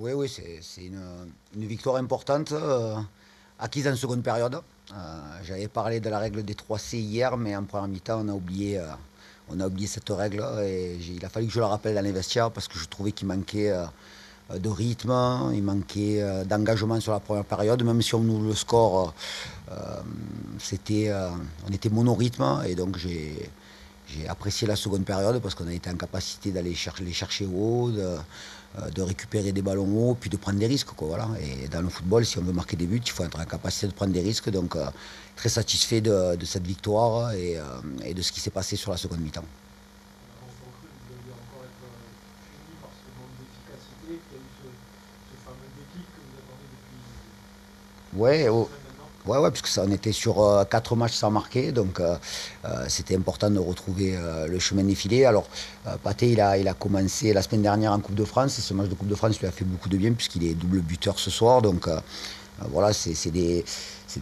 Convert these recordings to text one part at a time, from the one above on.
Oui, oui, c'est une victoire importante acquise en seconde période. J'avais parlé de la règle des 3C hier, mais en première mi-temps, on a oublié cette règle et il a fallu que je la rappelle dans les vestiaires parce que je trouvais qu'il manquait de rythme, il manquait d'engagement sur la première période, même si on ouvre le score, c'était, on était monorythme et donc j'ai apprécié la seconde période parce qu'on a été en capacité d'aller les chercher haut, de récupérer des ballons hauts, puis de prendre des risques. Quoi, voilà. Et dans le football, si on veut marquer des buts, il faut être en capacité de prendre des risques. Donc très satisfait de cette victoire et de ce qui s'est passé sur la seconde mi-temps. On a longtemps cru que vous alliez encore être puni par ce manque d'efficacité, qu'il y a eu ce fameux déclic que vous attendez depuis Ouais, plusieurs oh, semaines maintenant. ouais, puisque ça, on était sur 4 matchs sans marquer, donc c'était important de retrouver le chemin défilé. Alors, Pathé, il a commencé la semaine dernière en Coupe de France, et ce match de Coupe de France lui a fait beaucoup de bien, puisqu'il est double buteur ce soir. Donc, voilà, c'est des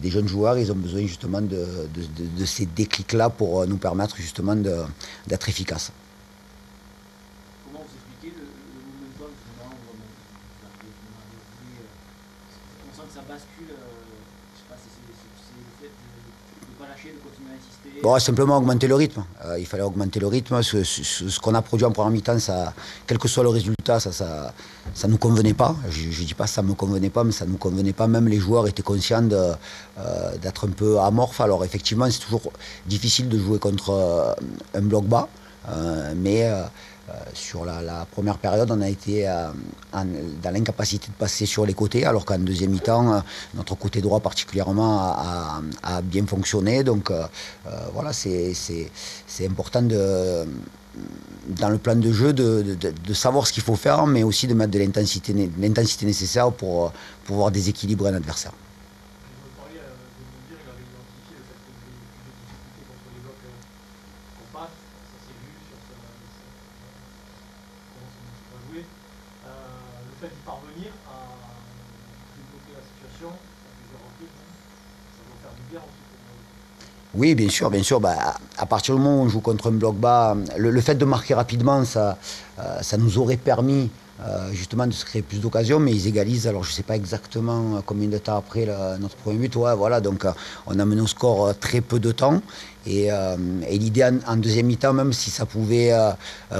jeunes joueurs, ils ont besoin justement de ces déclics-là pour nous permettre justement d'être efficaces. Comment vous expliquez le momentum finalement vous arrivez finalement à jouer, on sent que ça bascule, je sais pas si c'est le fait de ne pas lâcher, de continuer à insister. Bon, simplement augmenter le rythme. Il fallait augmenter le rythme. Ce qu'on a produit en première mi-temps, ça, quel que soit le résultat, ça nous convenait pas. Je ne dis pas que ça me convenait pas, mais ça nous convenait pas. Même les joueurs étaient conscients d'être un peu amorphes. Alors effectivement, c'est toujours difficile de jouer contre un bloc bas. Mais sur la première période, on a été dans l'incapacité de passer sur les côtés, alors qu'en deuxième mi-temps, notre côté droit particulièrement a bien fonctionné. Donc voilà, c'est important dans le plan de jeu de savoir ce qu'il faut faire, mais aussi de mettre de l'intensité nécessaire pour pouvoir déséquilibrer un adversaire. Et vous me parliez de Moundir, il avait identifié le fait que vous ayez eu plus de difficultés contre les blocs compacts. Ça s'est vu sur comment son équipe a joué. Le fait d'y parvenir à débloquer la situation à plusieurs reprises, même, ça doit faire du bien ensuite au groupe. Oui, bien sûr, bien sûr. Bah, à partir du moment où on joue contre un bloc bas, le fait de marquer rapidement, ça nous aurait permis justement de se créer plus d'occasions, mais ils égalisent. Alors je ne sais pas exactement combien de temps après notre premier but. Ouais, voilà, donc on a mené au score très peu de temps. Et l'idée en deuxième mi-temps, même si ça pouvait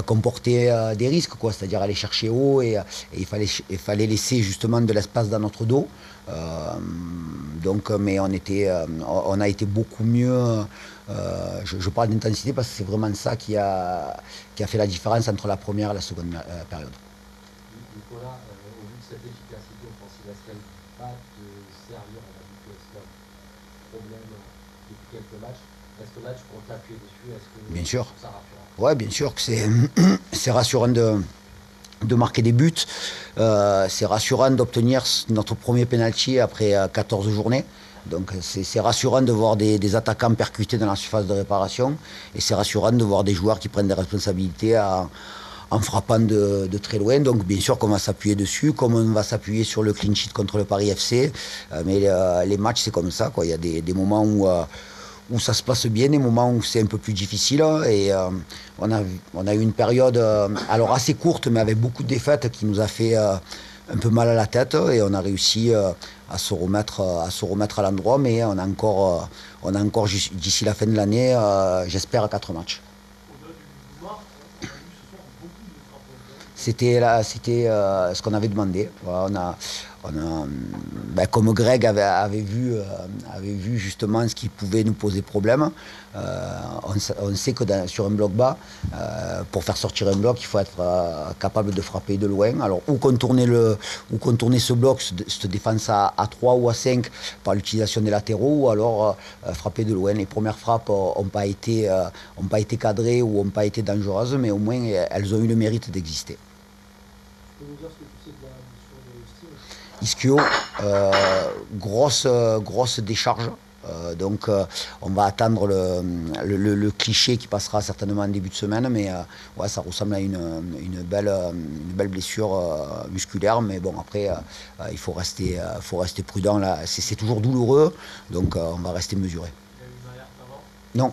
comporter des risques, quoi, c'est-à-dire aller chercher haut et il fallait laisser justement de l'espace dans notre dos. Euh, donc, mais on a été beaucoup mieux. Je parle d'intensité parce que c'est vraiment ça qui a fait la différence entre la première et la seconde période. Nicolas, au vu de cette efficacité offensive, est-ce qu'elle va te servir? On a vu que c'est un problème depuis quelques matchs. Est-ce que là, tu comptes t'appuyer dessus? Est-ce que Bien tu sûr. trouves ça rassurant? Ouais, bien sûr que c'est rassurant de marquer des buts. C'est rassurant d'obtenir notre premier penalty après 14 journées. Donc c'est rassurant de voir des attaquants percutés dans la surface de réparation. Et c'est rassurant de voir des joueurs qui prennent des responsabilités en frappant de très loin. Donc bien sûr qu'on va s'appuyer dessus, comme on va s'appuyer sur le clean sheet contre le Paris FC. Mais les matchs, c'est comme ça, quoi. Il y a des moments où ça se passe bien, des moments où c'est un peu plus difficile. Et on a eu une période alors assez courte, mais avec beaucoup de défaites qui nous a fait un peu mal à la tête. Et on a réussi à se remettre à l'endroit. Mais on a encore d'ici la fin de l'année, j'espère, 4 matchs. Au-delà du marque, on a vu ce soir beaucoup de frappes orientées. C'était ce qu'on avait demandé. Voilà, ben, comme Greg avait vu justement ce qui pouvait nous poser problème. On sait que sur un bloc bas, pour faire sortir un bloc, il faut être capable de frapper de loin. Alors, ou contourner ce bloc, cette défense à 3 ou à 5 par l'utilisation des latéraux, ou alors frapper de loin. Les premières frappes n'ont pas été cadrées ou n'ont pas été dangereuses, mais au moins elles ont eu le mérite d'exister. Tu peux nous dire ce que tu sais de la blessure de Steve? Ischio, grosse décharge. Donc on va attendre le cliché qui passera certainement en début de semaine, mais ouais, ça ressemble à une belle blessure musculaire. Mais bon, après, il faut rester prudent. Là. C'est toujours douloureux, donc on va rester mesuré. Il y a eu une alerte avant. Non,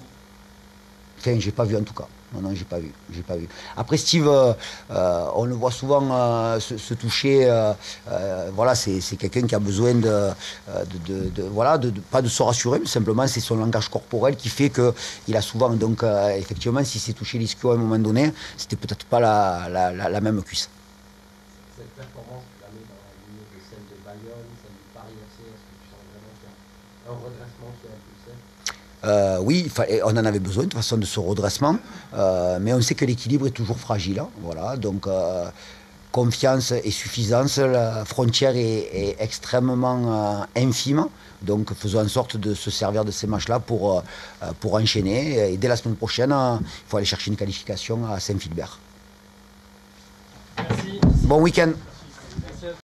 enfin, j'ai pas vu en tout cas. non, j'ai pas vu. Après Steve, on le voit souvent se toucher. Voilà, c'est quelqu'un qui a besoin pas de se rassurer, mais simplement c'est son langage corporel qui fait qu'il a souvent, donc effectivement, si c'est touché l'ischio à un moment donné, c'était peut-être pas la même cuisse. Cette performance, tu la mets dans la lignée de celle de Bayonne, celle du Paris FC, est-ce que tu sens vraiment qu'il y a un redressement qui est impulsé? Oui, on en avait besoin de toute façon de ce redressement, mais on sait que l'équilibre est toujours fragile. Hein, voilà, donc confiance et suffisance, la frontière est extrêmement infime. Donc faisons en sorte de se servir de ces matchs-là pour enchaîner. Et dès la semaine prochaine, il faut aller chercher une qualification à Saint-Philbert. Merci. Bon week-end.